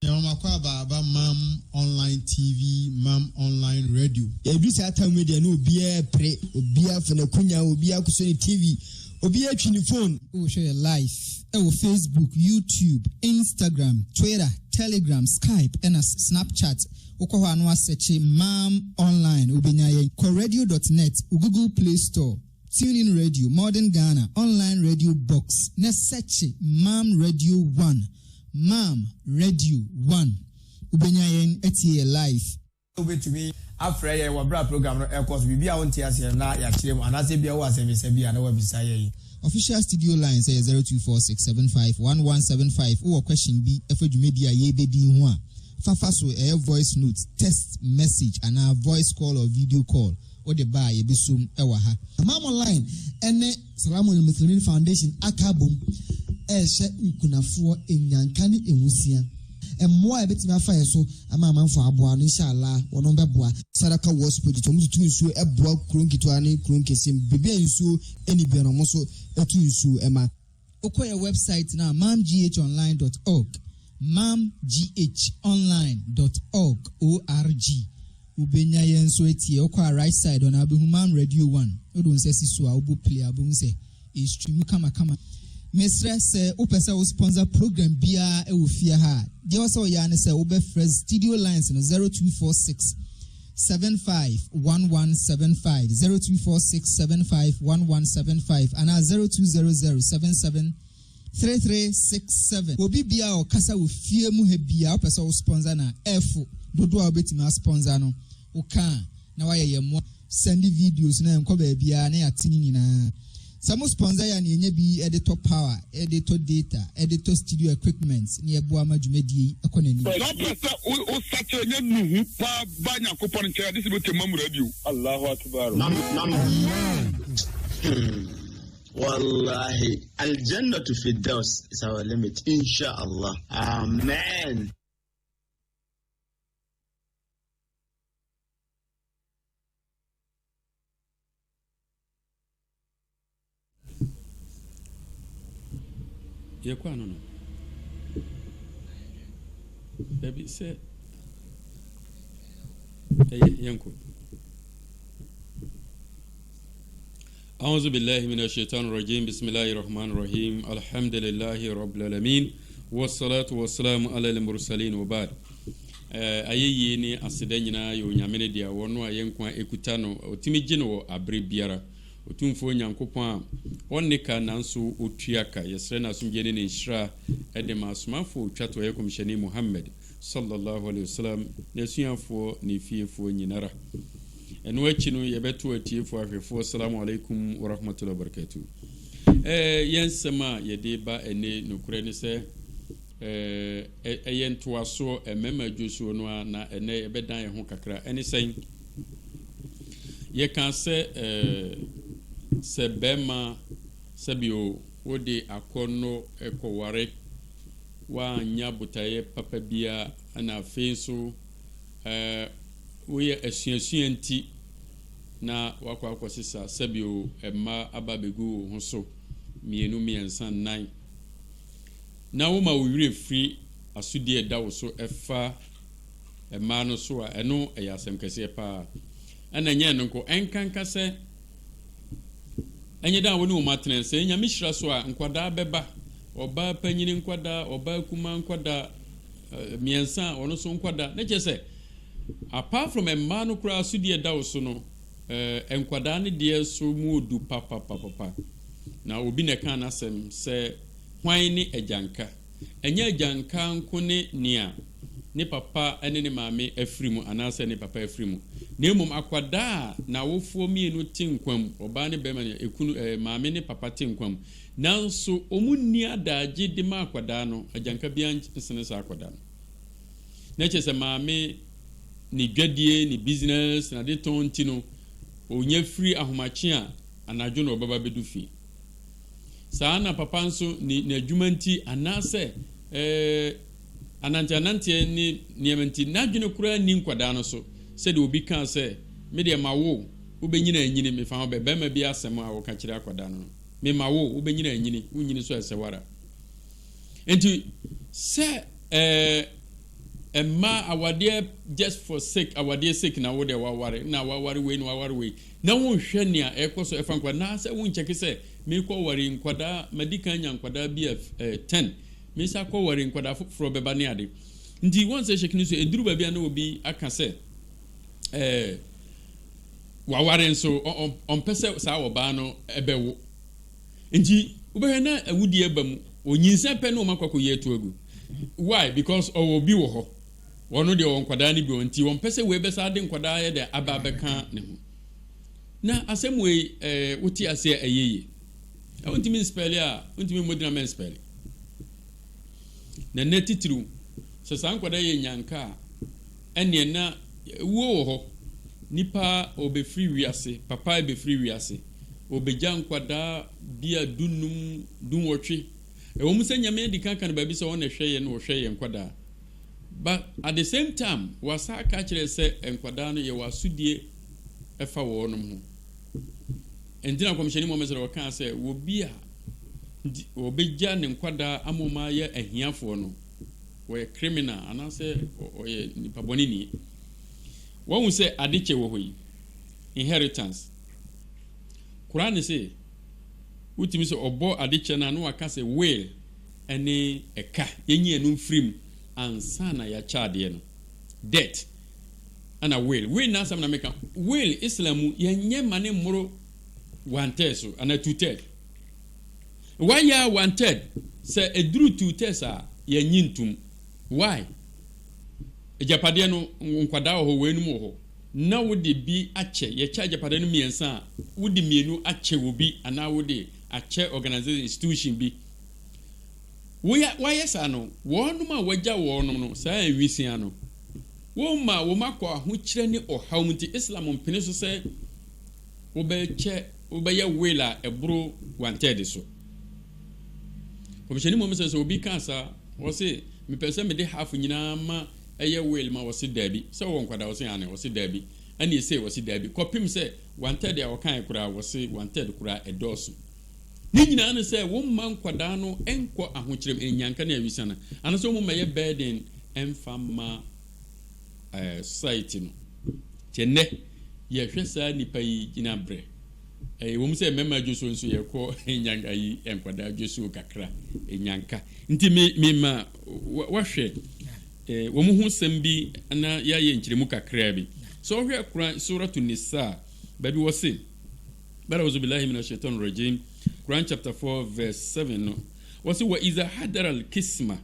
About Mam Online TV, Mam Online Radio. Every Saturday media no beer pre, beer for the Kunya, beer Kusoni TV, or beer phone. We will show you live. Facebook, YouTube, Instagram, Twitter, Telegram, Skype, and a Snapchat. Okoha anwa search Mam Online. Ubinyaye Coradio.net, Google Play Store, TuneIn Radio, Modern Ghana, Online Radio Box. Ne search Mam Radio 1. Mam Radio 1. Ubenyayen etiye live. Ubetumi afra ye wabra program no ekos bibia wonti ase na ya kirem anase bia wo asem bia na wabisa ye. Official studio line say 0246751175. Or question be efedwumedia ye bedi ho a. Fafa so voice note, text message and a voice call or video call. Or the buy ye besum ewa ha. Mam Online ene Salamu Muslimin Foundation akabum eshe nkunafo enyankane ewusia. Emmoa ebetimi afa yeso ama amanfo aboa no inshallah wono beboa sadaka was project omu tutu nsuo eboa kronkitwa ne kronkesim bibia nsuo eni bia no so etu nsuo ema. Okoye website na mamghonline.org mamghonline.org ubenya yenso etie okwa right side on abehu Mam Radio 1 odo nsesi so a obo play abehu se e stream kama Mr. say upesa o sponsor program bia e wo fie ha de wo say o ya ne say wo be fresh studio lines no 0246 751175 0246 751175 and 0200773367 obi bia o kasa wo fie mu ha bia upesa o sponsor na efo dodo a obetima sponsor no o kan na wa ye mo send videos na enko ba bia na ya tini nyina. Some sponsor ya ni enye bi editor power, editor data, editor studio equipment ni ebo amajumedi ekonani. La pesa o sache nye nuhu pa banya kopon nche this be Mam Radio. Allahu akbar. Wallahi al-jannatu fi daws is our limit inshallah. Amen. Yekwa no baby say yanko A'udhu billahi minash shaitanir rajim bismillahir rahmanir rahim alhamdulillahi rabbil alamin wassalatu wassalamu ala al mursalin wa ba'd ayeyi ni aseda nyina yo nyamene dia wono ayenkwa ekuta no otimi gine wo abre biara otumfo nyankopon oneka nanso otuaka yesre na asumje ne nshira edema asumafo twato ye komishani Muhammad sallallahu alaihi wasallam ne suyanfo ne fiefo nyinara eno achi no yebeto atiefo ahwefo assalamu alaikum wa rahmatullahi wa barakatuh yensema yede ba ene nokure ne se eyento aso emema dwosuo no na ene ebedan ye ho kakra ene sen ye kan se bema sabio wode akono ekoware wa nya butaye papa bia ana fenso we asuasuanti na wakwa sisa sabio emma ababegu ho so mienu miensan nan na wo ma wire free asudie dawo so efa emma no so a eno eyasem kese pa ana nya nko enkanka se enye da woni wo matren se nya mihira so a nkwada beba oba panyini nkwada oba kuma nkwada miensa ono so nkwada na che se apart from emma no kura asudie dawo so no enkwada ne de so mu odu papa na obi ne kan asem se hwan ni ejanka enye ejanka nko ne nia ne papa ene ne maame afrimu anase ne papa afrimu ne mum akwada na wofuo mienu tinkwam oba ne bema ne ekunu maame ne papa tinkwam nanso omunni adaje de ma akwada no ejanka bia nsene sa akwada no na chese maame ni dwadie ni business na de tonti no onya free ahomache a anadwo no obaba bedufi sana papa nso ni adwumanti anase anante ni niamenti nadwene kura ni nkwada no so se de obi kan se me de mawo ubenyina anyini me fa be ma bi asem a wo ka kire akwada no me mawo ubenyina anyini unyini so esewara enti se ɛma awadeɛ just for sake awadeɛ sake na wo de waware na waware wei na waware wei na wonhwɛ nea ɛkɔ so ɛfa nkwadaa na sɛ wonkyɛke sɛ mekɔ ware nkwadaa madika nya nkwadaa bi 10 mesa kɔ ware nkwadaa foforɔ bɛba ne ade nti wɔn sɛ hyɛkini so eduru baabi a na obi aka sɛ waware nso ɔmpɛ sɛ saa ɔbaa no ɛbɛwo nti wobɛhwɛ na awudie ba mu onyinsa pɛ no ɔmakɔ kɔ yɛ to agu why because ɔwɔ bi wɔ hɔ wɔno deɛ wɔn nkwadaa no bi wɔ nti wɔn pɛ sɛ wei bɛsa de nkwadaa yɛ de aba bɛka ne ho na asɛm wei wote aseɛ ɛyɛyɛ wontumi nspɛle a wontumi mmɔdina mɛ nspɛle na nɛ titiriw sɛ saa nkwadaa yɛ nyanka a ɛneɛ na wuo wɔ hɔ nipa ɔbɛfiri wiase papa bɛfiri wiase ɔbɛgya nkwadaa bi a dunwɔtwe ɛwɔ mu sɛ nyame adi ka no baabi sɛ wɔn na hwɛ yɛ no wɔhwɛ yɛ nkwadaa but at the same time wasa aka kyerɛ sɛ nkwadaa no yɛ wɔ asodie ɛfa wɔn ho ntina kɔmhyɛni mu ɔmɛsɛ wɔka sɛ wɔbi a wɔbɛgya ne nkwadaa amoma yɛ ahiafoɔ no wɔyɛ criminal anaasɛ ɔyɛ nipa bɔne nie wɔn hu sɛ adekyɛ wɔ hɔ yi inheritance koraa ne sɛ wotumi sɛ ɔbɔ adekyɛ no a na waka sɛ will ɛne ɛka yɛnyi ɛno mfiri mu ansa na yɛakyɛ adeɛ no debt ana will na asɛm na meka will islam mu yɛnyɛ ma ne mmoro 1/3 so ana 2/3 wayɛ 1/3 sɛ ɛduru 2/3 a yɛnyi ntom why agyapadeɛ no nkwadaa wɔ hɔ wɔ enum wɔ hɔ na wode bi akyɛ yɛkyɛ agyapadeɛ no mmiɛnsa a wode mmienu akyɛ wɔ bi anaa wode akyɛ organization institution bi wayɛ saa no wɔnom a wɔagya wɔnom no saa nwisia no wɔma wɔmakɔ ahokyerɛ ne ɔhaw mu nti islam mpene so sɛ wobɛyɛ will a ɛboro 1/3 so kɔmhyɛni mu sɛ obi ka saa wɔ se mepɛ sɛ mede half nyinaa ma ɛyɛ will ma wɔse daabi sɛ wɔwɔ nkwadaa wɔse ane wɔse daabi ɛne ɛsɛ wɔse daabi kɔpem sɛ 1/3 a wɔkae koraa wɔse 1/3 koraa ɛdɔɔso ne nyinaa no sɛ wɔmma nkwadaa no ɛnkɔ ahokyerɛm ɛnyanka ne awisa no anaasɛ wɔmma yɛ burden ɛmfa ma society no kyɛ nnɛ yɛhwɛ saa nnipa yi gyina berɛ wɔm sɛ mmarima adwosuo nso yɛkɔ ɛnyanka yi nkwadaa adwosuo kakra ɛnyanka nti mema wahwɛ wɔn ho sɛm bi na yɛayɛ nkyerɛmu kakra bi so ɔhwɛ Quran suratu nisa baabi wɔ se bɛra wɔso billahi mina shaitan rajim Quran chapter 4 verse 7 no wɔ se wa iza hadara al-kisma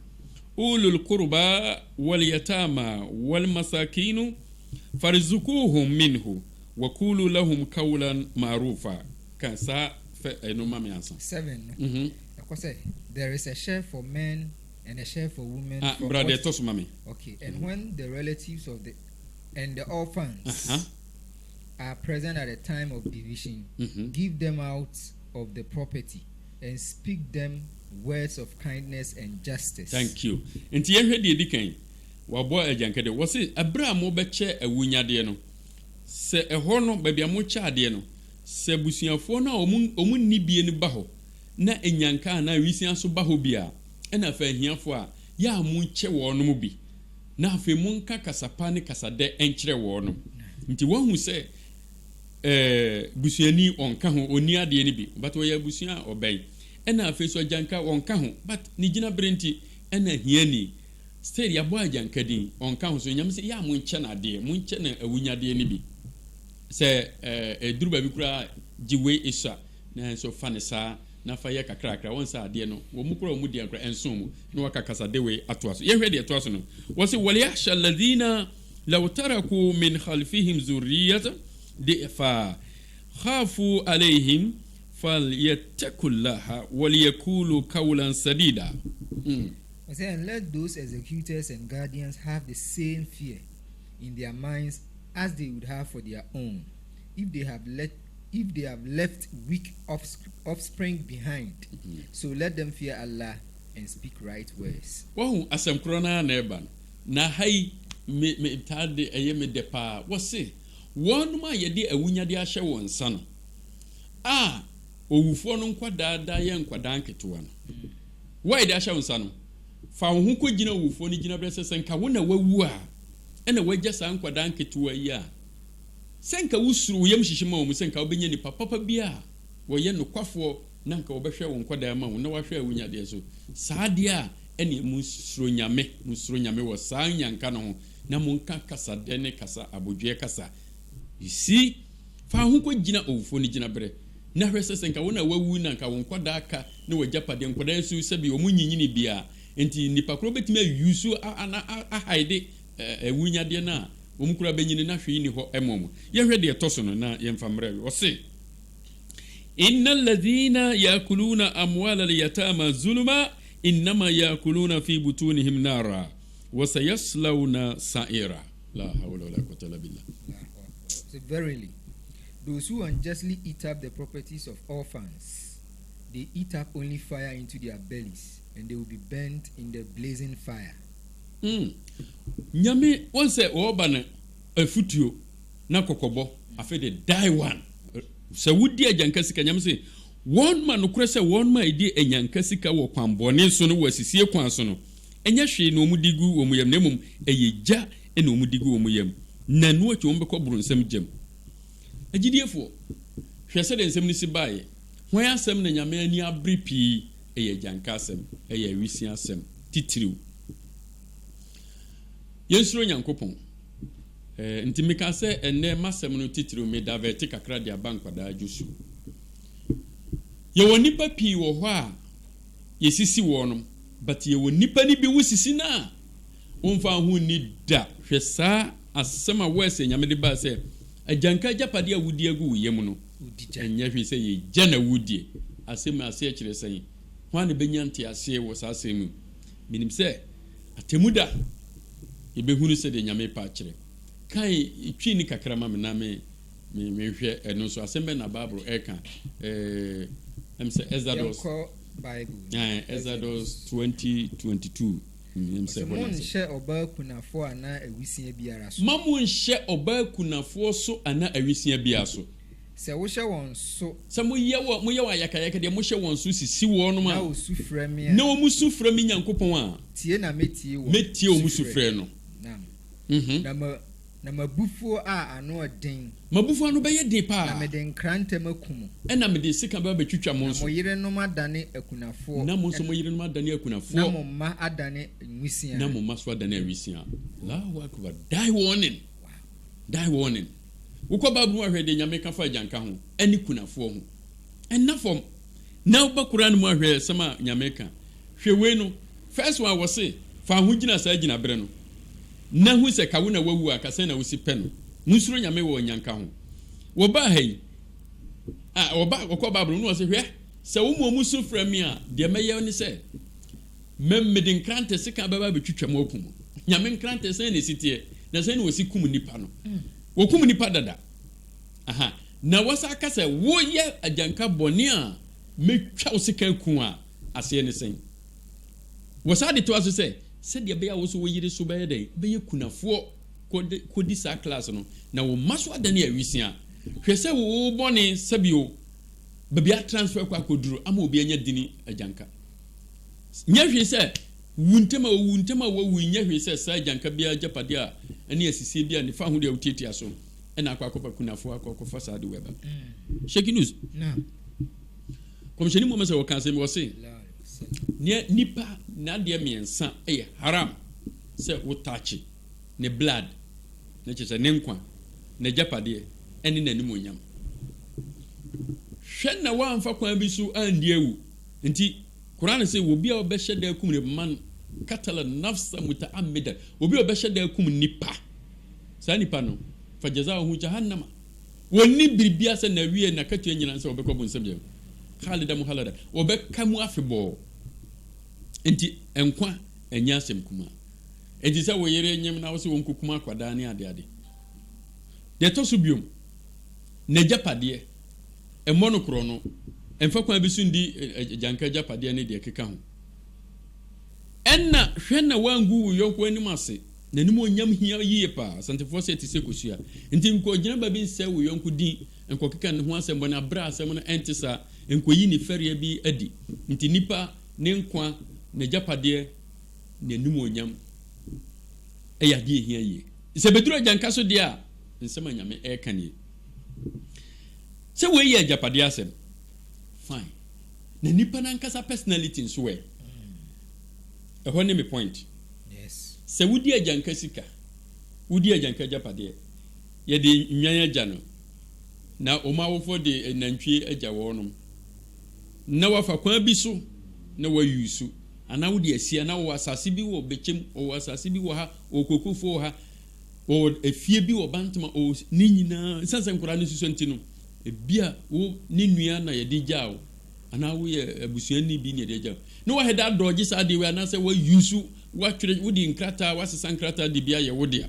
ulul qurba wal yatama wal masakinu farzuquhum minhu wa qulu lahum qawlan ma'rufa kan sa fa no mame ansa 7 there is a share for men and a share for women. Brother, toss mommy. Okay, and when the relatives of the orphans are present at the time of division, give them out of the property and speak them words of kindness and justice. Thank you. Nti yehwe de edikan wabo ajankade wo se abra mo beche awunyade no se ehɔ no baabi a mo kyaade no se busuafo na omu nibie ne ba hɔ na enyanka na wisia so ba hɔ bia ɛna fa ahiafo a ya mo nkyɛ wɔnom bi na afa mu nka kasapa ne kasade enkyerɛ wɔnom nti wɔn hu sɛ busuani onka ho oni ade ne bi but wɔyɛ busua ɔbɛn ɛna afa so agyanka onka ho but ne gyina brenti ɛna hiani sɛ ya bo agyanka din onka ho so nyam sɛ ya mo nkyɛ na ade mo nkyɛ na awunyade ne bi sɛ eduru ba bi kura giwe isa na so fa ne saa na fa yɛ kakrakra wɔn sa adeɛ no wɔn mu kura wɔn mu deɛ nkra ɛnso mu na wɔka kasa de wei ato aso yɛhwɛ deɛ ato aso no wɔsi waliyahsha alladhina law taraku min khalfihim zurriyatan fa khafu alayhim falyattaqullaha waliyaqulu qawlan sadida. And let those executors and guardians have the same fear in their minds as they would have for their own, if they have left weak offspring behind. So let them fear Allah and speak right words. Wow, asem krona na eba na hai me tade eye me depa wo se wonu ma ye de awunyade ahye won nsa no owufo no nkwadaa da ye nkwadaa nketewa no why de ahye won nsa no fa wo ho kɔ gyina wufo ni gyina brɛsɛ sɛnka wo na wawu a ɛna wagya saa nkwadaa nketewa yi a sɛnka wo suru yam hyehyɛ ma wo mu sɛnka wo bɛnya nipa papa bi a wɔyɛ nokwafoɔ na nka wɔbɛhwɛ wo nkwadaa ma wo na wahwɛ wo nyadeɛ so saa deɛ a ɛne mu suro nyame wɔ saa nyanka no ho na monka kasa de ne kasa abodwe kasa you see fa ho kɔ gyina owufo ni gyina brɛ na hwɛ sɛ sɛnka wo na wawu na nka wo nkwadaa ka na wagya pade nkwadaa so sɛbi wo mu nyinyini bia enti nipa koro betumi ayusu a haide ewunyadeɛ na wo mu kura benyini na hwee ni hɔ emom ye hwɛ de ɛtɔ so no na yɛmfa mmerɛ wo se innal ladhina yakuluna amwala al-yatama zulma innama yakuluna fi butunihim nara wa sayaslawna sa'ira la hawla wala quwwata illa billah. So verily those who unjustly eat up the properties of orphans, they eat up only fire into their bellies, and they will be burnt in the blazing fire. Nyame onse oba na afutuo na kokobo afi de die one. Se wudi agyanka sika nyame se one man no kure se one man edi anyanka sika wo kwanbone so no wasisie kwan so no. Enya hwe no mu digu wo mu yam nemum eyegya ena wo mu digu wo mu yam. Na no atwo wo bekɔ buru nsam gyam. Agidiefo hwɛ sɛ de nsɛm ni si bae hwan asɛm na nyame ani abere pii ɛyɛ gyanka asɛm ɛyɛ awisia asɛm titiriw yɛnsuro nyankopɔn nti meka sɛ ɛnɛ masɛm no titiriw me davɛte kakra de aba nkwadaa dwosu yɛwɔ nipa pii wɔ hɔ a yɛsisi wɔ no but yɛwɔ nipa ni bi wo sisi na womfa ho ni da hwɛ saa asɛm a wɔɛsɛ nyame de ba sɛ agyanka japade a wudi agu yem no enya hwe sɛ ye gya wudie asɛm ase kyerɛ sɛn hwan ne benya nte ase wɔ saa asɛm mu minim sɛ atemuda yebehunu sɛ de nyame pa kyerɛ kan twi ni kakra ma me na me hwɛ ɛno so asɛm bɛ na bible ɛka em sɛ Exodus bible Exodus 20:22 Mamu nhyɛ ɔbaa kunafo ana awisia biara so. Mamu nhyɛ ɔbaa kunafo so ana awisia biara so. Sɛ wo hyɛ wɔn so. Sɛ mo yɛ wɔ ayakayaka deɛ mo hyɛ wɔn so sisi wɔn ma. Na wo su frɛ me. Na wo mu su frɛ me Nyankopɔn a. Tie na metie wo. Metie wo mu su frɛ no. Na mabufuo a ano ɔden. Mabufuo ano bɛyɛ den pa. Na mede nkranta makum. Ɛna mede sika ba betwitwa mo nso. Na mo yere no madane akunafoɔ. Na mo nso mo yere no madane akunafoɔ. Na mo ma adane nwisia. Na mo ma so adane awisia. Allahu akbar. Die warning. Wow. Die warning. Wokɔ Bible ahwɛ de nyame ka fa agyanka ho. Ɛne kunafoɔ ho. Ɛna fam. Na wo ba Quran mu ahwɛ sama nyame ka. Hwɛ wei no. First one was say fa ho gyina saa gyina brɛ no. Na hu se kawo na wawu akasa na wosi pɛ no musuro nyame wɔ nyanka ho wo ba ha yi wokɔ Bible no wɔse hwɛ sɛ wo mu musu frɛ me a deɛ mɛyɛ ne sɛ memmede nkrante sika baba betwitwa mu akum nyame nkrante sɛ ne sitie na sɛ ne wosi kum nipa no wo kum nipa dada aha na wɔsa aka sɛ wo yɛ agyanka bɔne a metwa wo sika ku a aseɛ ne sɛn wɔsa de to aso sɛ sɛdeɛ bɛyɛ wo so wo yiri so bɛyɛ dɛ bɛyɛ kunafoɔ kodi saa class no na wo maso adane awisia hwɛ sɛ wo bɔne sɛbio baabi a transfer kwa koduro ama obi anya dini agyanka nya hwɛ sɛ wuntema wo nya hwɛ sɛ saa agyanka bia japade a ɛne asisie bia ne fa ho de awtietia so ɛna akwa kunafoɔ akwa saa de weba shake news na komisheni mo mase wo kan sɛ me wo se nipa na de miensa ɛyɛ haram sɛ wo tachi ne blood ne kyerɛ ne nkwa ne japade ɛne nanim onyam hwɛ na wamfa kwan bi so andi ewu nti Quran sɛ obi a obɛhyɛ da kum ne man katala nafsa mutaammida obi a obɛhyɛ da kum nipa saa nipa no fa jazaohu jahannama woni biribia sɛ na wie na katua nyina sɛ obɛkɔ bonsam yɛ khalida muhalada obɛka mu afebɔ enti enkwa enya asem kuma enti sɛ wo yere nyem na wo se wonku kuma kwada ne ade de to so biom na japade emmo no kro no emfa kwa bi sundi janka japade ne de keka ho enna hwe na wangu yonko anim ase na nim onyam hia yie pa santefo se ti se kosua enti nko gina ba bi nse wo yonko din enko keka ne ho asem bona bra asem no entisa enko yi ni feria bi adi enti nipa ne nkwa ne japade n'anim onyam ɛyɛ adeɛ hia yie sɛ bɛduru agyanka so deɛ a nsɛm anyame ɛka nie sɛ wei yɛ agyapadeɛ asɛm fine na nipa nankasa personality nso wɛ ɛhɔ ne me point yes sɛ wodi agyanka sika wodi agyanka agyapadeɛ yɛde nwan agya no na ɔmawofo de nantwie agya wɔnom na wafa kwan bi so na wayusu ana wodi asia na wo asase bi wɔ bekyem o asase bi wɔ ha o kokofo wɔ ha o efie bi wɔ bantama o ne nyinaa sansa nkora ne suso ntino ebia wo ne nua na yɛde gyawo ana wo yɛ abusuani bi ne yɛde gyawo na wo heda dɔgye sa de we ana sɛ wayusu watwere wodi nkrata wasesa nkrata de bia yɛ wodi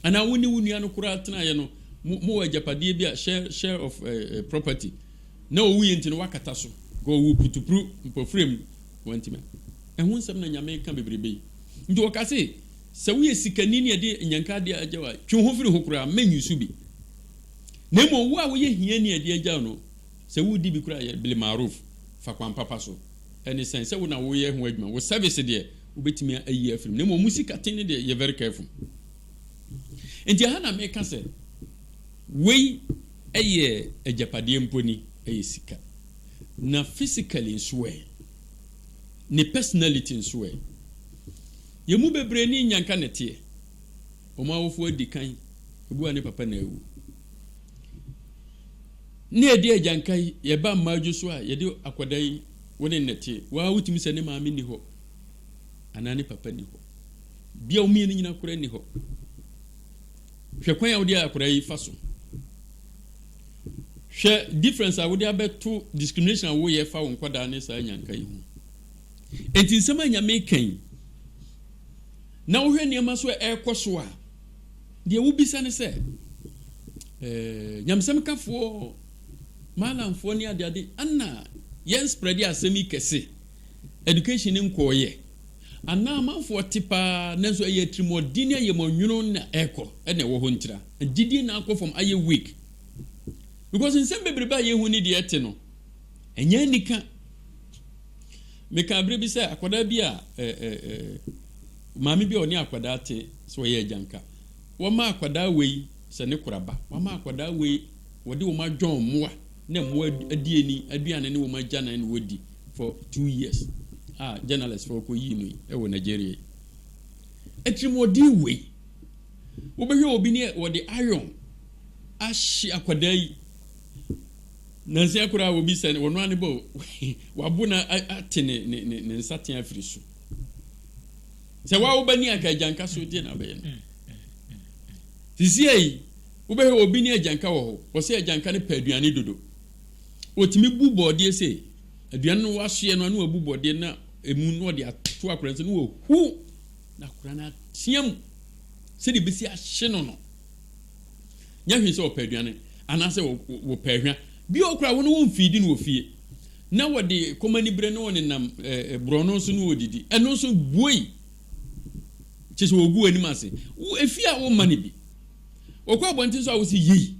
ana wo ne wo nua no kora tena yɛ no mo agyapadeɛ bi a share of property na wo yɛ ntino wakata so go wo putupru mpofrem wantima ɛho nsɛm na nyame ka bebrebe nti wɔkase sɛ woyɛ sikani ne yɛde nyanka de agyawa twe ho firi ho kora manyu so bi na mmom wo a woyɛ hia ne yɛde agyaw no sɛ wodi bi kora yɛ bil maruf fa kwan papa so ɛne sɛn sɛ wo na woyɛ ho adwuma wo service deɛ wobɛtumi ayi afirim na mmom musika ten ne deɛ yɛ very careful nti aha na meka sɛ wei ɛyɛ agyapadeɛ mponi ɛyɛ sika na physically nso ne personality nso yemu bebre ni nyanka netie omawofo adi kan ebu ani papa na ewu ne edi agyankai ye ba maju so a ye de akwada yi woni netie wa wutimi se ne maame ni ho anani papa ni ho bia o mi ni nyina kora ni ho hwe kwan ya wodi akwada yi faso hwe difference a wodi abeto discrimination a wo ye fa won kwada ne sa nyankai ho enti nsɛm a nyame kan na wohwɛ nneɛma so ɛkɔ so a deɛ wobisa ne sɛ nyamsɛm kafoɔ malamfoɔ ne adeade ana yɛn spread asɛm yi kɛse education ne nkɔɔyɛ ana amanfoɔ te paa nanso ɛyɛ tirimɔden ayɛ mɔnwono na ɛkɔ ɛna ɛwɔ hɔ ntira gyidie na akɔ fam ayɛ weak because nsɛm bebrebe a yɛhu ne deɛ ɛte no ɛnyɛ nika meka abre bi sɛ akwada bi a maame bi a ɔne akwada te so yɛ agyanka wɔma akwada wei sɛ ne koraba wɔma akwada wei wɔde wɔn adwɔn mmoa na mmoa adieni aduane ne wɔn agya na ne wɔdi for 2 years journalist for ko yi no ɛwɔ Nigeria etrimodi wei wobɛhwɛ obi ne wɔde iron ahye akwada yi nansi akura obi sɛ wɔno ane bo wabuna ate ne nsaten afiri so sɛ wa wobani aka agyanka so die na bɛyɛ no sisi ai wobɛhwɛ obi ne agyanka wɔ hɔ wɔsɛ agyanka ne paaduane dodo otimi bu bɔɔdeɛ sɛ aduane no wasoɛ no anu abu bɔɔdeɛ na emu no de ato akura nso no wɔ hu na akura na tiam sɛ de besi ahye no no nyahwe sɛ ɔpaaduane anaasɛ wɔ paahwa bi okura wono won feedi no ofie na wode komani bre no won nam brono so no odidi eno so buoi kyese ogu anim ase wo efia wo mane bi okwa bontin so a wo si yi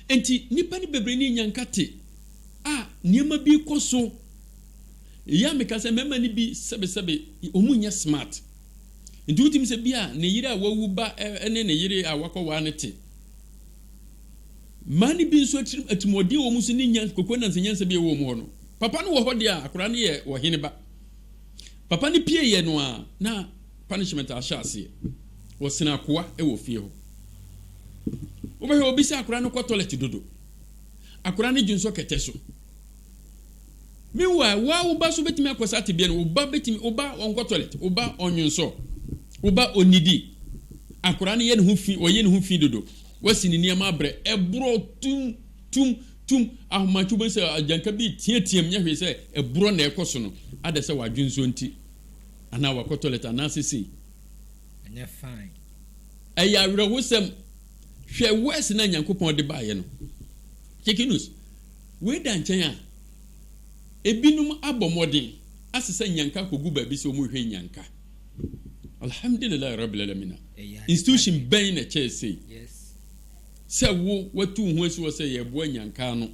enti nipa ni bebre ni nyankate niema bi koso ya meka se mema ni bi sebe omunya smart enti utim se bia ne yire a wawu ba ene ne yire a wakɔwa ne te mani bi nso atimodi wo muso ni nya kokko na nsenyansa bi wo mu ho no papa no wo ho dia akora ne ye wo hene ba papa ne pie ye no a na punishment a hyase wo sena akoa e wo fie ho wo be obi se akora no ko toilet dodo akora ne junso kete so mewa wa wo ba so betimi akosa te bia no wo ba betimi wo ba on ko toilet wo ba onwunso wo ba onidi akora ne ye ne ho fi wo ye ne ho fi dodo wasi ni niam abre ebro tum ahomachu ben se agyanka bi tietiam nya hwe se ebro na ekoso no ade se wadwunso nti ana wakotoleta na sisi anya fine aya rewusem hwe wes na nyankopon de baaye no chekinus we da nchen a ebinum abomodin asese nyanka kogu ba bi se omu hwe nyanka alhamdulillah rabbil alamin institution ben na chese yes sɛ wo watu ho asi wo sɛ yɛ boa nyanka no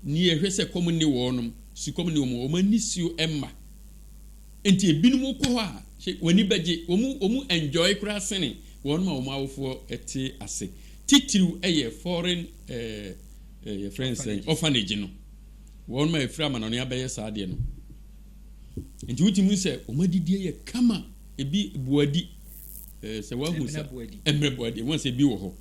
ni ehwe sɛ kom ni wo nom si kom ni wo mo manisio emma enti ebinom kɔ hɔ a wani bɛgye wɔn enjoy kura sene wɔn ma wɔn awofoɔ ɛte ase titiriw ɛyɛ foreign friends orphanage no wɔn ma efiri amanɔne abɛyɛ saa deɛ no nti wotumi sɛ wɔn adidie yɛ kama ebi buadi sɛ wahu sɛ emre buadi wɔn sɛ bi wɔ hɔ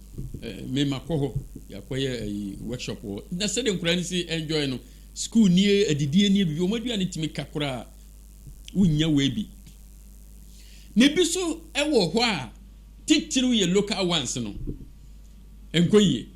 me makɔ hɔ yakɔyɛ workshop wɔ na sɛ de nkura ne si enjoy no school nie adidie nie bi wɔn aduane timi kakora wonya webi ne bi so ɛwɔ hɔ a titiriw yɛ local ones no enkoyie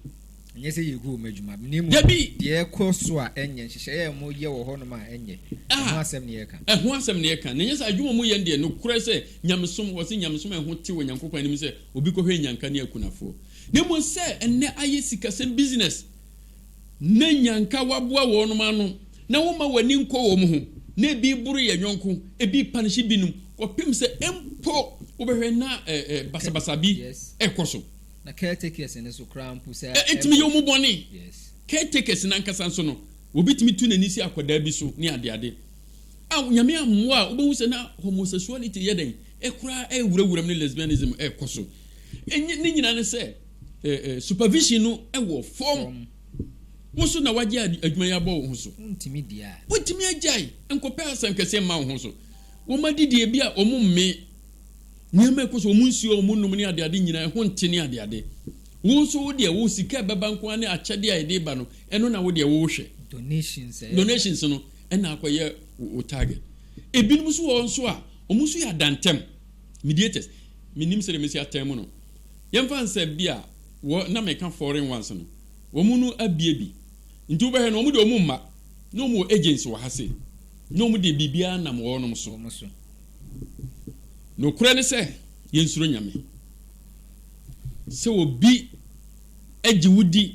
nyɛ sɛ yɛ gu madwuma nemu deɛ ɛkɔ so a ɛnyɛ nhyehyɛ mo yɛ wɔ hɔ no ma ɛnyɛ ho asɛm ne yɛka ɛho asɛm ne yɛka ne nyɛ sɛ adwuma mu yɛ deɛ no korɛ sɛ nyamesom wɔ sɛ nyamesom ɛho te wɔ nyankopɔn anim sɛ obi kɔhwɛ nyanka ne akunafoɔ nemu sɛ ɛnɛ ayɛ sikasɛm business na nyanka waboa wɔn no ma no na woma w'ani nkɔ wɔ ho na ebi buru yɛ nyɔnko ebi panihyi binom wɔpem sɛ empo wobɛhwɛ na basabasa bi ɛkɔ so na caretakers ne so krampo sɛ etimi yɛ ɔmo bɔne caretakers na nkasa nso no obi timi tu n'ani si akwadaa bi so ne ade nyame ammoa a wobɛhu sɛ na homosexuality yɛ den ɛkora ɛwurawuram ne lesbianism ɛkɔ so ne nyina ne sɛ supervision no ɛwɔ form wo so na wagye adwuma yɛ abɔ wo ho so ntimi dia wotimi agyae nkɔpɛ asɛm kɛseɛ ma wo ho so wɔma didie bi a ɔmo mme nneɛma ɛkɔ so ɔmo nsuo ɔmo nom ne adeade nyinaa ɛho nte ne adeade wo nso wo deɛ wo sika bɛba nko ne akyɛde a yɛde ba no ɛno na wo deɛ wo hwɛ donations no ɛna akɔyɛ wo target ebinom so wɔ nso a ɔmo so yɛ adantam mediators minim sɛ demesi atam no yɛmfa nsɛ bi a wɔ na meka foreign ones no wɔn no abie bi nti wobɛhɛ no ɔmo de ɔmo mma na ɔmo agency wɔ ha se na ɔmo de biribiara nam wɔnom so no kura ne sɛ yɛnsuro nyame sɛ obi agye wudi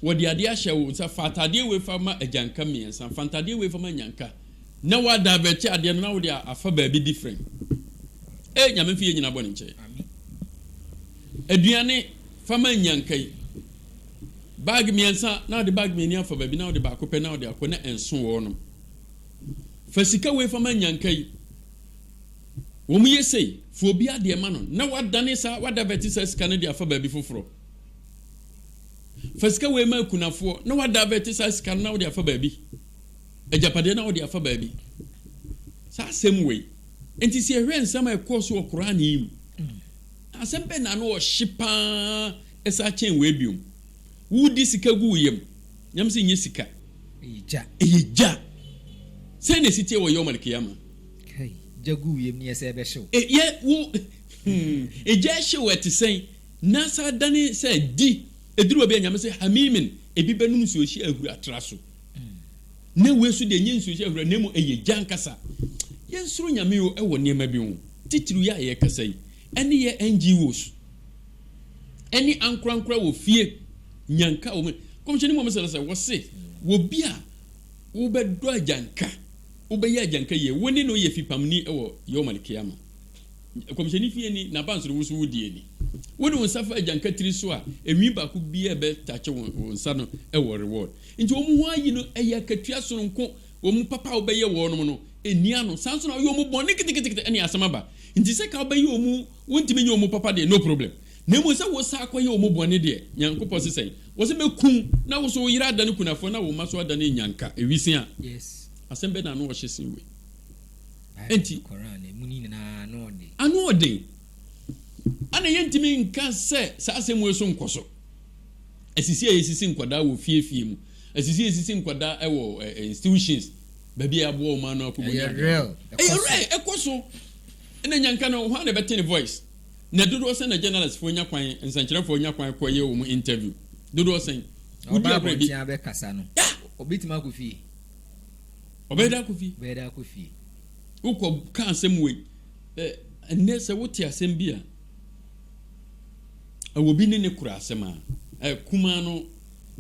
wɔde adeɛ ahyɛ wo nsa fatadeɛ wei fa ma agyanka mmiɛnsa fatadeɛ wei fa ma nyanka na wada bɛkyɛ adeɛ no na wode afa baabi different nyame mfi yɛ nyina bɔ ne nkyɛn aduane fa ma nyanka yi bag mmiɛnsa na wode bag mmiɛni afa baabi na wode baako pɛ na wode akɔ na ɛnso wɔ no fa sika wei fa ma nyanka yi wɔn yɛ sei fo obi adeɛ ma no na wadane saa wada bɛte saa sika no de afa baabi foforɔ fa sika wei ma akunafoɔ na wada bɛte saa sika no na wode afa baabi agyapadeɛ na wode afa baabi saa asɛm wei nti sɛ ɛhwɛ nsɛm a ɛkɔɔ so wɔ koraa ne yim asɛm bɛ na no ɔhye paa ɛsa kyɛn wei biom wodi sika gu yam nyam sɛ nyɛ sika ɛyɛ gya sɛ na sitie wɔ yɔm alkiyama jagu yem ne sɛ bɛhyew ye wo eja hyew ɛtesɛn na sa dane sɛ di eduru obi anyame sɛ hamimin ebi bɛnum so hyi ahuru atra so na we so de nye nso hyi ahuru nemu eye jankasa yensuro nyame yo ɛwɔ nneɛma bi ho titiru ya yɛ kasa yi ɛne yɛ NGOs ɛne ankorankora wɔ fie nyanka wɔ komhyɛni mo mesɛ sɛ wɔse wɔ bi a wo bɛdɔ agyanka wobɛyɛ agyanka yie woni no yɛ fipamni ɛwɔ yɔmal kiyama komhyɛni fie ni na bansoro wo so wodie ni woni wo nsafa agyanka tiri so a enwi baako bi ɛbɛ tache wo nsa no ɛwɔ reward nti wo mu ho ayi no ɛyɛ katua so nko wo mu papa wo bɛyɛ wɔ no no enia no sanso na wo mu bɔne kitikiti ɛne asɛm aba nti sɛ ka wo bɛyɛ wo mu wontimi nyɛ wo mu papa de no problem na mo sɛ wo sa akɔyɛ wo mu bɔne de nyankopɔ sesɛn wo sɛ bɛkum na wo so yira adane kunafo na wo ma so adane nyanka ewisi a yes asɛm bɛ na no wɔhyɛ sin we enti Quran muni na no de ano ɔden ana yɛntimi nka sɛ saa asɛm we so nkɔ so asisi a yɛsisi nkwadaa wɔ fiefie mu asisi yɛsisi nkwadaa ɛwɔ institutions baabi a aboɔ ɔma no akɔbɔ real ɛkɔ so ɛna nyanka no hɔ na bɛte ne voice na dodoɔ sɛ na journalist fo nya kwan nsankyerɛfoɔ nya kwan kɔyɛ wɔ mu interview dodoɔ sɛ wodi abɔ bi abɛkasa no obitima akɔ fie obeda kofi ukɔ ka asɛm wei ɛnɛ sɛ wote asɛm bi a ɛwɔ bi ne kura asɛm a kuma no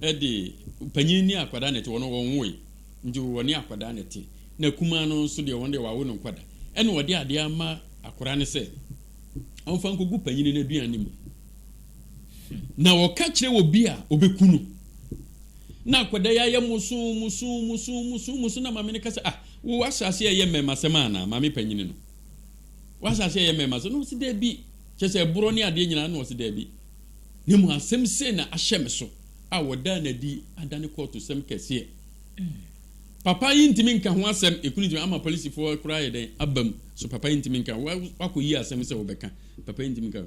ɛde panyin ni akwadaa nete wɔn wɔn woi nti wɔne akwadaa nete na kuma no nso deɛ wɔn deɛ wawo no nkwadaa ɛna wɔde adeɛ ama akwadaa ne sɛ ɔmfa nkogu panyin no aduane mu na wɔka kyerɛ wɔ bi a obɛku no na akwadaa ya musu na mame ne kasa wo asase ye mema sema na mame panyini no wasase ye mema so no si da bi chese buro ni ade nyina no si da bi ni mu asem se na ahyem so a woda na di adane court sem kese papa yintimi nka ho asem ekunu ntimi ama police fo kura ye den abam so papa yintimi nka wakoyi asem se wo beka papa yintimi nka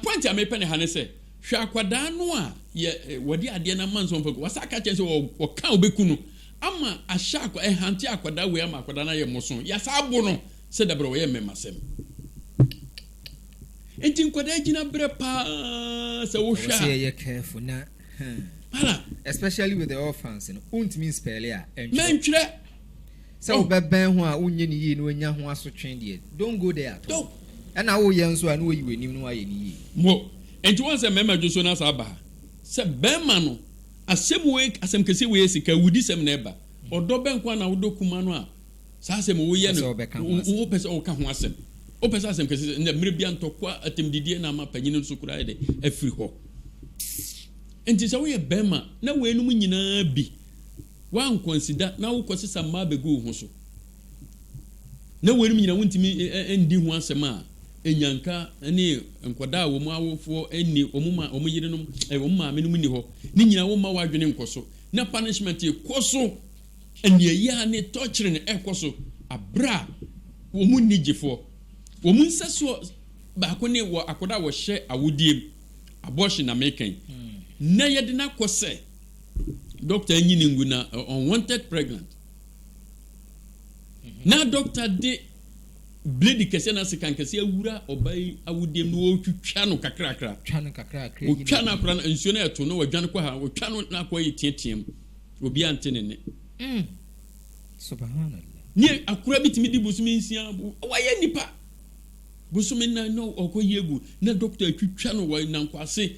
point a mepe ne hane se hwa akwada no a ye wodi ade na manso mfa wasaka chense wo ka obekunu ama ahya akwa hante akwada we ama akwada na ye moso ya sabo no se dabro we mema sem enti nkwada gina bre pa se wo hwa say ye careful na especially with the orphans no untimi spell ya mentwre so beben ho a unye ni yi no nya ho asotwen de don't go there don't and wo ye nso a no yi wenim no aye ni yi mo enti won se mema dwoso na sa ba se bema no asem we asem kese we sika wudi sem na eba odo benko na wodo kuma no a sa asem wo ye no wo pese o ka ho asem o pese asem kese na mere bia ntokwa atemdidie na ma panyini so kura de afiri ho enti se wo ye bema na we enum nyina bi wan consider na wo kosisa ma begu ho so na we enum nyina wontimi endi ho asem a enyanka ne nkoda wo mu awofo eni omuma omuyirenom omuma amenum ni ho ni nyina wo ma wadwene nkoso na punishment ekoso eniya ne torture ne ekoso abra wo mu nigifo wo mu nseso ba ko ne wo akoda wo hye awodiem abortion na making na yede na kose doctor anyini ngu na unwanted pregnant na doctor de blade kese na sekan kese awura obai awudiem no otwitwa no kakrakra otwa na akra nsuo na eto no wadwane kwa ha otwa no na kwa yetietem obi antene ne subhanallah ni akura bitimi di busumi nsia waye nipa busumi na no okoyegu na doctor atwitwa no wa na nkwase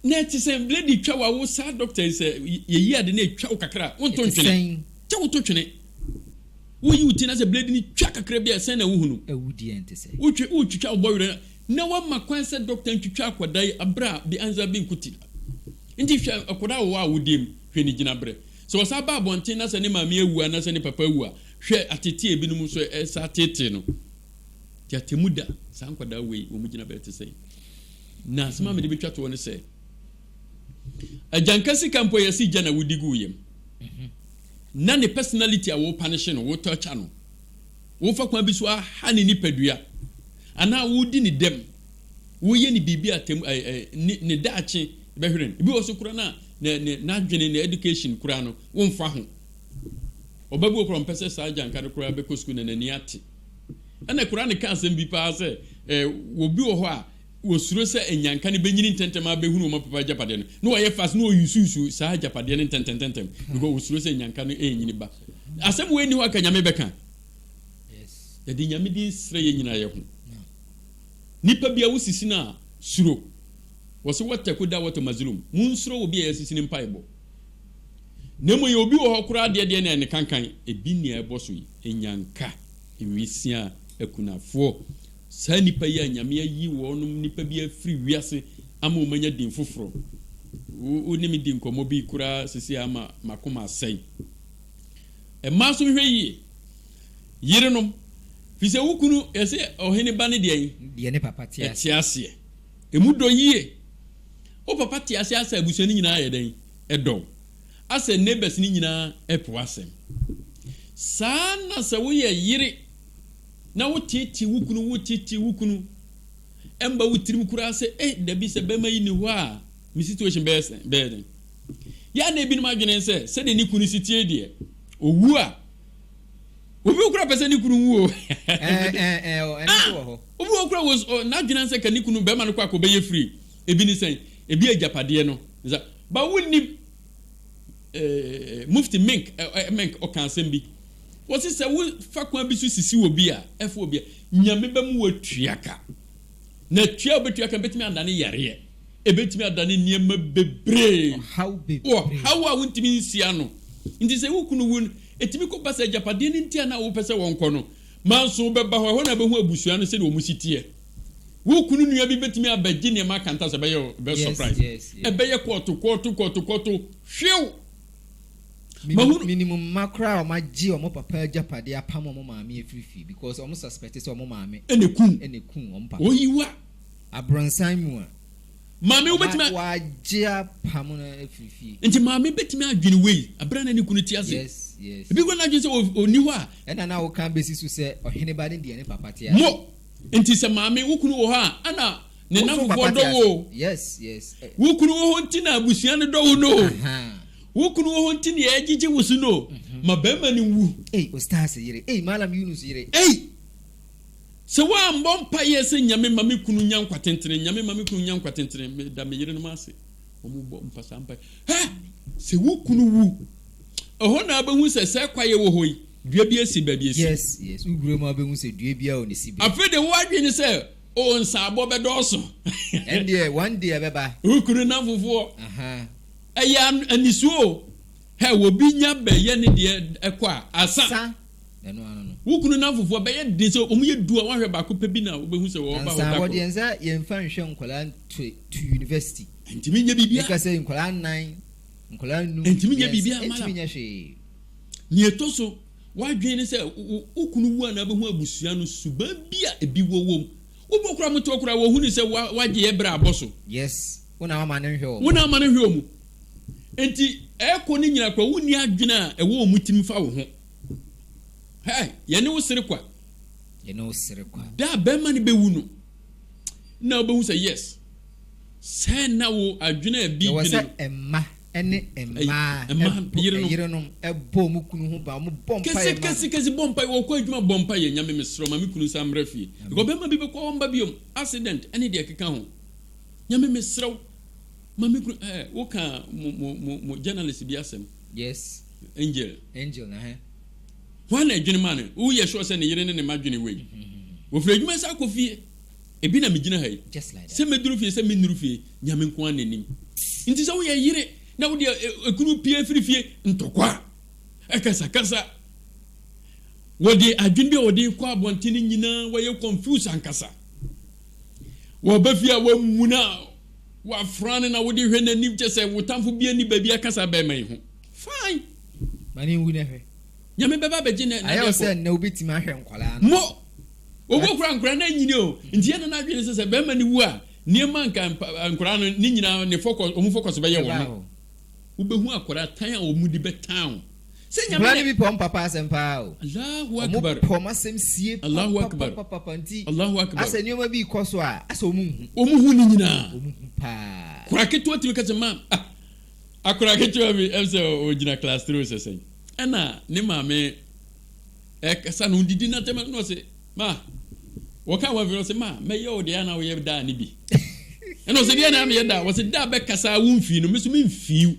na tise blade twa wa wo sa doctor se yeyi ade na etwa wo kakra wonto ntwene che wo to twene wo yi utina se blade ni twa kakra bia sen na wo hunu awudi ente se wo twitwa wo boyure na wa makwan se doctor twitwa akwadai abra bi anza bi nkuti ndi hwa akoda wo awudiem hwe ni gina bre so wasa ba bonten na se ne mama ewu na se ne papa ewu hwe atete ebinum so esa tete no ya temuda san kwada we wo mu gina bre te se na asema me de betwa to ne se ajankasi kampo yesi jana wudigu yem na ne personality a wo punish no wo torture no wo fa kwa biso ha ne nipadua ana wo di ni dem wo ye ni bibi atem ne daache be hweren bi wo so kura na adwene ne education kura no wo mfa ho obabu from pese sa ajanka kura be ko school na nani ate ana kura ne kan sem bi pa se wo bi wo ho a wo suro se enyanka ne benyini ntentema be hunu ma papa japade no wo ye fast no yususu sa japade ne ntententem because wo suro se enyanka no enyini ba asem we ni ho aka nyame beka yes ya di nyame di sre ye nyina ye ho nipa bia wo sisi na suro wo se wataku da wato mazlum mun suro wo bia sisi ni mpaibo nemo ye obi wo hokura de na ne kankan ebi ne ebo so enyanka ewisia akunafo sa nipa ya nyame yi wonum nipa bi afiri wiase ama o manya din foforo o nimi din komo bi kura sisi ama makoma asai e maso hwe yi yirenom fise wukunu ese ohene ba ne de ne papa tiase emudo yie o papa tiase asa abusani nyina ye den edo asa neighbors ni nyina epo asem sana sa wo ye yire na wotiti wukunu emba wutirim kura se dabi se bema yi ni ho a mi situation beden ya na ebi no madwene se de ni kunu sitie de owu a obi okura pese ni kunu wu eno ho obi okura was na dwene se ka ni kunu bema no kwa ko beye free ebi ni sen ebi agapade no ba wonni mufti mink o kan sembi wose se wo fakwa bi so sisi obi a efo obi nyame ba mu watuaka na tua obetuaka betimi andane yare ebetimi andane niema bebre how a wontimi nsia no nti se wukunu won etimi ko pasa japade ni ntia na wo pese wonko no manso beba ho na behu abusua no se de wo musitie wukunu nua bi betimi abagye ne ma kanta se be surprise ebeye koto hwew minimum makra o maji o mo papa japade apam o mo maame efirifi because o mo suspect say o mo maame ene kun o mo papa oyiwa abronsan mu a maame obetime waji apam na efirifi nti maame betime adwene wei abra na ne kunu ti ase yes ebi go na adwene say oni ho a ena na wo kan besi so say ohene ba de ne papa ti ase mo nti se maame wo kunu wo ha ana ne nafofo do wo yes wo kunu wo nti na abusua ne do wo no wo kunu wo nti ne agigi wo su no ma ba ma ni wu o stars yire malam Yunus yire se wa mbompa ye se nyame mame kunu nyankwa tentere nyame mame kunu nyankwa tentere da me yire no ma se o mu bo mpa sampa se wo kunu wu oho na abehu se kwaye wo hoyi dua bi esi ba bi esi yes ugure ma abehu se dua bi a o ni si bi afede wo adwene se o nsa abo be doso and there one day beba wo kunu na fofo eya anisuo wo bi nya be ye ne de ekwa asa no wo kunu na fofo be ye de se o mu ye du a wa hwe ba ko pe bi na wo behu se wo ba wo da ko de nza ye mfa nhwe nkola to university ntimi nya bibia ka se nkola 9 nkola nu ntimi nya bibia mala ntimi nya hwe ni etoso wa dwen se wo kunu wu na behu abusua no suba bia ebi wowom wo bokura mo to kura wo hu ni se waje ye bra aboso yes wona ama ne hwe o mu enti eko ni nyina kwa woni adwena a ewo mutim fa wo ho ye ne wo sere kwa da be ma ne be wu no na obehu say yes say na wo adwena bi no emma ene emma yire no ebo mu kunu ho ba mu bompa ye kasi bompa wo kwa adwuma bompa ye nyame mesro ma me kunu sa mrafie ko be ma bi be ko omba biom accident ene de keka ho nyame mesro mami wo ka mo journalist bi asem yes angel na wana adwene man wo ye sure say ne yire ne madwene wei wo fira adwuma sa akofie ebi na megina hai just like that se meduru fie se menuru fie nyame nko ananim nti se wo ye yire na wo de ekunu pie firifie ntokwa kasa wo de adwene bi wo de kwa abontene nyina wo ye confuse ankasa wo ba fie wo muna wa frane na wo de hwe na nim je se wo tamfo bi ani ba bi akasa ba mai ho fine mani wu ne hwe nyame beba beji na ayo se na obetima hwe nkwala no mo obo kura na nyini o ntie na adwene se be ma ni wu a niema nkura no ni nyina ne focus o mu focus be ye wo no wo behu akura tan a o mu di be tan se nyame bi pom papa asempa o Allahu akbar pom asem sie Allahu akbar papa nti Allahu akbar ase nioma bi koso a ase o mu hu ni nyina o mu pa kura keto ti ka se ma akura keto bi emse o jina class 3 se sen ana ne maame kasa no didi na tema no se ma woka wa vero se ma me ye o de ana wo ye da ni bi eno se dia na me ye da wo se da be kasa wo mfi no me so me mfiu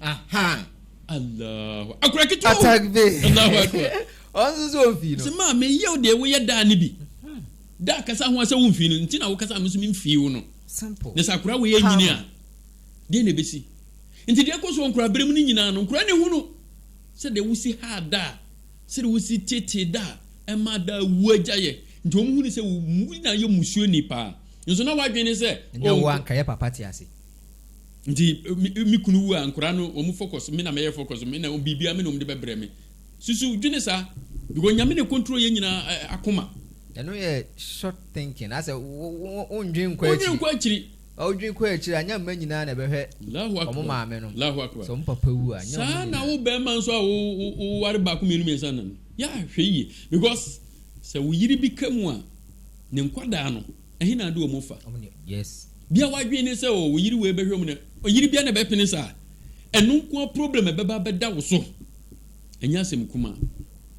Allah akura kitu attack be Allahu akbar onzo so mfi no se ma me ye o de wo ye da ni bi da kasa ho ase wo mfi no nti na wo kasa me so me mfiu no simple ne sakura wo ye nyini a de na besi nti de ko so nkura berem ni nyina no nkura ne hu no se de wusi ha da se de wusi tete da e ma da wuajaye nti omu ni se mu na ye musuo ni pa nso na wadwene se o wa nka ye papa ti ase nti mi kunu wu ankura no omu focus me na me ye focus me na bibia me no de bebre me susu dwene sa because nyame ne control ye nyina akoma eno ye short thinking ase ondwen kwa akiri odwen kwa akiri anya ma nyina na behwe Allahu akbar omo maame no Allahu akbar so mpapa wu anya sa na wo be man so wo ware ba ko menu mensa nan ya hweyi because se wo yiri bi kamu a ne nkwada no ehi na de o mofa yes bia wadwe ne se wo yiri we behwe mu ne o yiri bia na be pene sa enu nko problem beba beda wo so enya asem kuma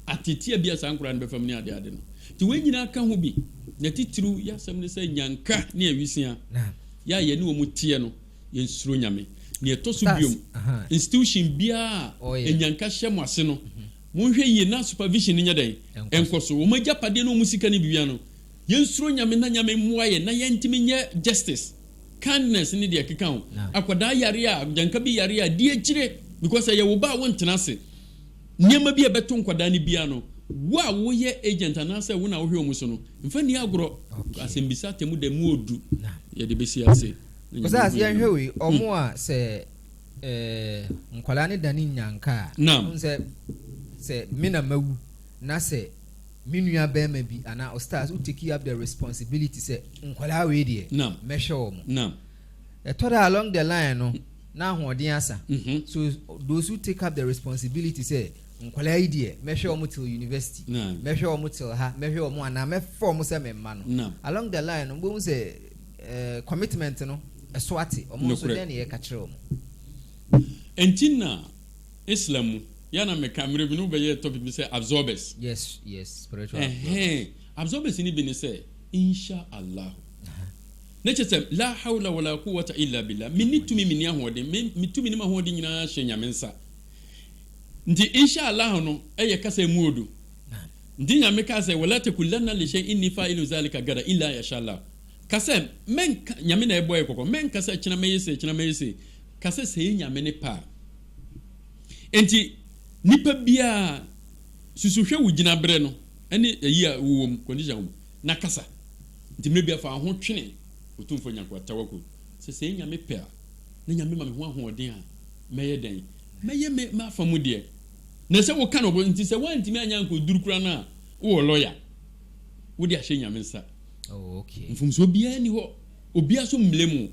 atitia bia sa nkura no be fam ne ade no ti we nyina ka ho bi na titiru ya asem ne se nyanka ne awisia ya ye ne wo mutie no ye nsuro nyame ne etoso biom institution bia enyanka hye mo ase no monhwe yi na supervision nya den enkoso wo magya pade no musika ne bibia no ye nsuro nyame na nyame moaye na ye ntimi nye justice kindness ne de akeka ho akwada yare a janka bi yare a die kire because ye wo ba won tenase nyema bi ebeto nkwada ne bia no wo ye agent anase wo na wo hwe omuso no mfa ni agro asembisa temu de mu odu ye de besi ase because as ye hwe omo a se nkwala ne dani nyanka se me na mawu na se minua bema bi ana o stars who take up the responsibility say nkwala we dey me show mo along the line no na hoden asa so those who take up the responsibility say nkwala idea me show mo till university me show mo till ha me show mo ana me form say me ma no along the line no bo say commitment no eswati o mo so den ye ka kire mo entina islam yana me camera bi no be ye topic bi say absorbers yes spiritual absorbers ni bi ni say insha Allah nature la hawla wala quwwata illa billah minitumi mini ahode mitumi ni ma hode nyina hye nyamensa ndi insha Allah no eye kasa mu odu ndi nyame kasa wala takullanna li shay'in inni fa'ilu zalika gada illa yasha Allah kasa men nyame na eboy kokko men kasa kina meyese kasa sey nyame ne pa enti nipa bia susuhwe wugina bre no ene eyi a wom condition na kasa nti me bia fa ho twene otumfo nyanko tawako sey nyame pa na nyame ma me ho ahoden a meye den meye me ma famu de na se wo kan obo nti se wantimi anyanko durukura na wo lawyer wo de ahye nyame nsa okay mfumso bia ni ho obia so mlemu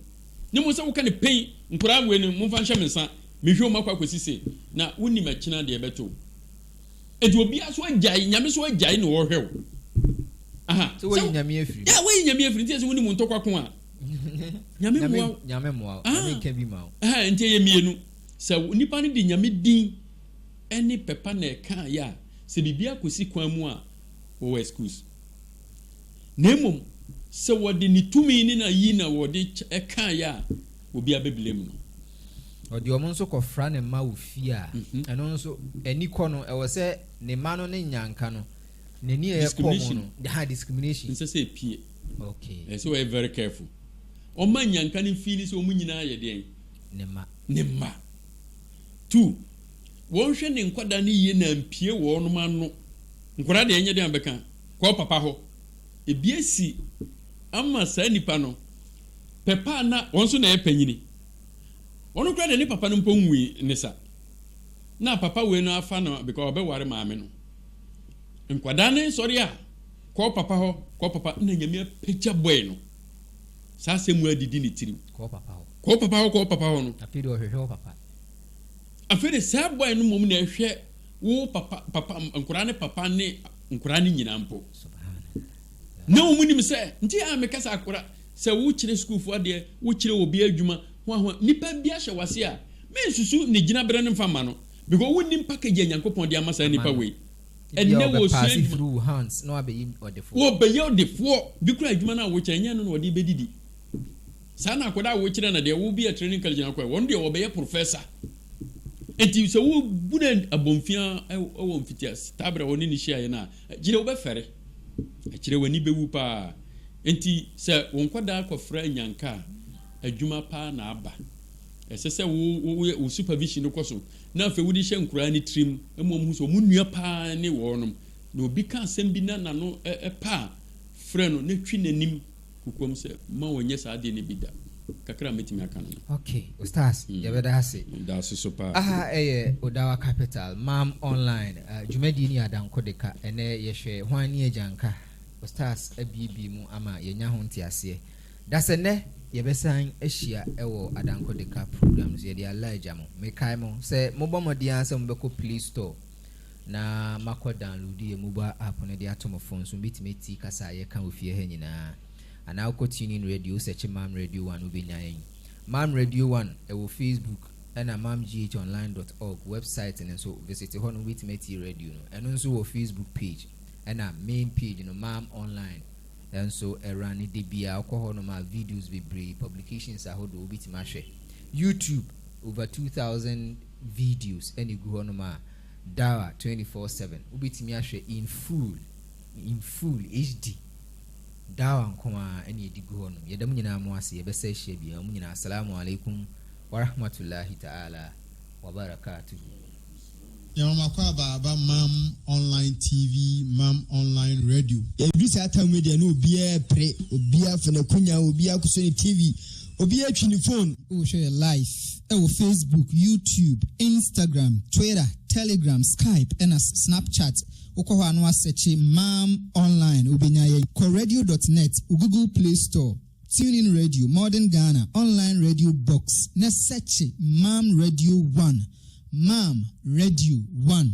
ne mo se wo kan pen nkura we ni mo fa nhye me nsa me hwe o makwa kwasise na woni makina de beto enti obia so agyae nyame so agyae ne wo hwew aha so wo nyame afiri ya wo nyame afiri nti se woni mo ntokwa a nyame mo a ke bi ma aha enti ye mienu se nipa ne di nyame din eni pepa na kan ya se bibia kosi kwan mu a wo excuse nemom se wodi ni tumi ni na yi na wodi kan ya obi abeblem no odi omo nso kofra ne ma ofi a eno nso eni kɔ no ewo se ne ma no ne nyanka no ne ni e kɔ no the discrimination nse se pie okay so we very careful o ma nyanka ne feel so mu nyina ye den ne ma two won hwe ne nkwada ne ye na mpie wo no ma no nkwada de enye de ambeka ko papa ho ebiesi amma sa nipa no pepa na won so na e panyini ono kra de ni papa no mponwi ne sa na papa we no afa no because obe ware maame no nkwada ne sori a ko papa na nyame peja boy no sa semu adidi ni tirim ko papa ho no apiri o hwehwe papa afere sa boy no mom na hwe wo papa nkura ne papa ne nkura ne nyina mpo na wo munim se nti a me kasa akura se wo kire school fo de wo kire obi adwuma ho nipa bia hye wase a me susu ne gina bere ne mfama no because wo nim package Nyankopon de amasa nipa we enne wo pass through hands no abeyi odefo wo be ye odefo bi kura adwuma na wo kire nya no odi bedidi sana akoda wo kire na de wo bi a training college na kwa won de wo be ye professor enti se wo buna abomfia wo mfitias tabra woni ni hia ye na gire wo be fere akire wani bewu pa enti se won kwada akofra nyanka adwuma pa na aba ese wo supervision ko so na afa wudi hye nkura ni trim emom hu so munua pa ne wonom na obi ka asem bi na no pa frɛ no na twi nanim kukom se ma wonye sa ade ne bida kakra metimi aka no okay stars yebeda ase da so pa Odawa Capital mam online jumadi ni adanko deka ene yehwe hwan ni ajanka stars abibi mu ama yenya ho ntiase dasene yebesan ahia ewo adanko deka programs ye dia alaja mo mekai mo se mobomodi anse mbeko Play Store na mako download ye mobile app ne dia to mo phone so bitimeti kasa ye kan ofie ha nyina ana uko tuning radio search mam radio 1 obenyan mam radio 1 ewo Facebook and mamghonline.org website and so visit hono bitimeti radio no and also wo Facebook page and a main page no mam online and so erani debia alcohol no ma videos be brave publications are hodo obitima hwe YouTube over 2000 videos and you go on ma dawa 24/7 obitimi ahwe in full HD dawa nkoma eni edigu hono yedam nyina mo ase yebesa hye bia mo nyina assalamu alaikum wa rahmatullahi ta'ala wa barakatuh Yama kwa baba Mam Online TV, Mam Online Radio. Every Saturday media no be pre, obia fene kunya, obia kusoni TV, obi atwi ne phone Oh, share live. Facebook, YouTube, Instagram, Twitter, Telegram, Skype, and Snapchat. Okoho anwa search Mam Online. Ubenyaye. Coradio.net. Google Play Store. TuneIn Radio. Modern Ghana. Online Radio Box. Ne search Mam Radio 1. Mam Radio 1.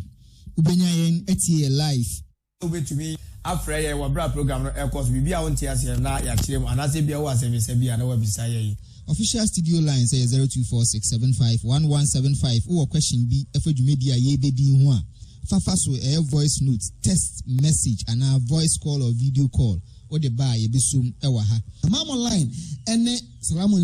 Ubenyaye eti live. Ubetumi afre ye wabra program no ekos bibia wonti ase na ya kirem anase bia wo asem bia na wabisa ye. Official studio line say 0246751175. Or question B efedwumedi aye bedi ho a. Fafa so voice note, text message and a voice call or video call. Or the buy ye besum ewa ha. Mam Online ene salamu